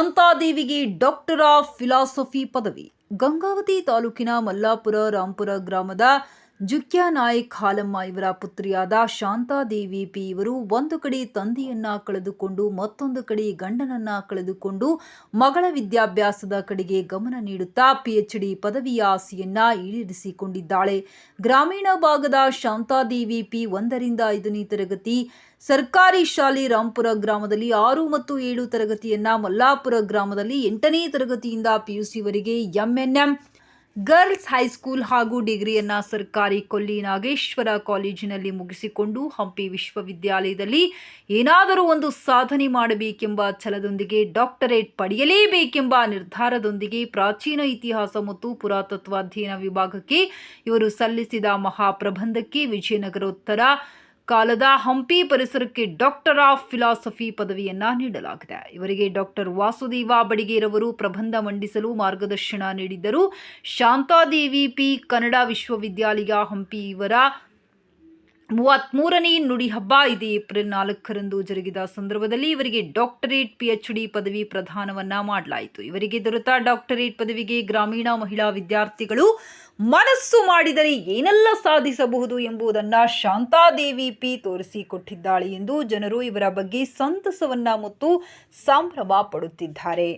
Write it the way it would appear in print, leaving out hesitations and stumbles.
ಶಾಂತಾದೇವಿಗೆ doctor of philosophy ಪದವಿ. ಗಂಗಾವತಿ ತಾಲೂಕಿನ ಮಲ್ಲಾಪುರ ರಾಂಪುರ ಗ್ರಾಮದ ಜುಕ್ಯಾ ನಾಯಕ್ ಹಾಲಮ್ಮ ಇವರ ಪುತ್ರಿಯಾದ ಶಾಂತಾದೇವಿ ಪಿ ಇವರು ಒಂದು ಕಡೆ ತಂದೆಯನ್ನ ಕಳೆದುಕೊಂಡು ಮತ್ತೊಂದು ಕಡೆ ಗಂಡನನ್ನ ಕಳೆದುಕೊಂಡು ಮಗಳ ವಿದ್ಯಾಭ್ಯಾಸದ ಕಡೆಗೆ ಗಮನ ನೀಡುತ್ತಾ PhD ಪದವಿಯ ಆಸೆಯನ್ನ ಈಡೇರಿಸಿಕೊಂಡಿದ್ದಾಳೆ. ಗ್ರಾಮೀಣ ಭಾಗದ ಶಾಂತಾದೇವಿ ಪಿ 1ರಿಂದ 5ನೇ ತರಗತಿ ಸರ್ಕಾರಿ ಶಾಲೆ ರಾಂಪುರ ಗ್ರಾಮದಲ್ಲಿ 6 ಮತ್ತು 7 ತರಗತಿಯನ್ನ, ಮಲ್ಲಾಪುರ ಗ್ರಾಮದಲ್ಲಿ 8ನೇ ತರಗತಿಯಿಂದ PUC ವರೆಗೆ MNM ಗರ್ಲ್ಸ್ ಹೈಸ್ಕೂಲ್ ಹಾಗೂ ಡಿಗ್ರಿಯನ್ನ ಸರ್ಕಾರಿ ಕೊಲ್ಲಿ ನಾಗೇಶ್ವರ ಕಾಲೇಜಿನಲ್ಲಿ ಮುಗಿಸಿಕೊಂಡು ಹಂಪಿ ವಿಶ್ವವಿದ್ಯಾಲಯದಲ್ಲಿ ಏನಾದರೂ ಒಂದು ಸಾಧನೆ ಮಾಡಬೇಕೆಂಬ ಛಲದೊಂದಿಗೆ ಡಾಕ್ಟರೇಟ್ ಪಡೆಯಲೇಬೇಕೆಂಬ ನಿರ್ಧಾರದೊಂದಿಗೆ ಪ್ರಾಚೀನ ಇತಿಹಾಸ ಮತ್ತು ಪುರಾತತ್ವ ಅಧ್ಯಯನ ವಿಭಾಗಕ್ಕೆ ಇವರು ಸಲ್ಲಿಸಿದ ಮಹಾಪ್ರಬಂಧಕ್ಕೆ ವಿಜಯನಗರೋತ್ತರ ಕಾಲದ ಹಂಪಿ ಪರಿಸರಕ್ಕೆ ಡಾಕ್ಟರ್ ಆಫ್ ಫಿಲಾಸಫಿ ಪದವಿಯನ್ನ ನೀಡಲಾಗಿದೆ. ಇವರಿಗೆ ಡಾಕ್ಟರ್ ವಾಸುದೇವ ಬಡಿಗೇರವರು ಪ್ರಬಂಧ ಮಂಡಿಸಲು ಮಾರ್ಗದರ್ಶನ ನೀಡಿದ್ದರು. ಶಾಂತಾದೇವಿ ಪಿ ಕನ್ನಡ ವಿಶ್ವವಿದ್ಯಾಲಯ ಹಂಪಿ ಇವರ 33ನೇ ನುಡಿ ಹಬ್ಬ ಇದೇ ಏಪ್ರಿಲ್ 4ರಂದು ಜರುಗಿದ ಸಂದರ್ಭದಲ್ಲಿ ಇವರಿಗೆ ಡಾಕ್ಟರೇಟ್ PhD ಪದವಿ ಪ್ರದಾನವನ್ನ ಮಾಡಲಾಯಿತು. ಇವರಿಗೆ ದೊರೆತ ಡಾಕ್ಟರೇಟ್ ಪದವಿಗೆ ಗ್ರಾಮೀಣ ಮಹಿಳಾ ವಿದ್ಯಾರ್ಥಿಗಳು ಮನಸ್ಸು ಮಾಡಿದರೆ ಏನೆಲ್ಲ ಸಾಧಿಸಬಹುದು ಎಂಬುದನ್ನು ಶಾಂತಾದೇವಿ ಪಿ ತೋರಿಸಿಕೊಟ್ಟಿದ್ದಾಳೆ ಎಂದು ಜನರು ಇವರ ಬಗ್ಗೆ ಸಂತಸವನ್ನ ಮತ್ತು ಸಂಭ್ರಮ ಪಡುತ್ತಿದ್ದಾರೆ.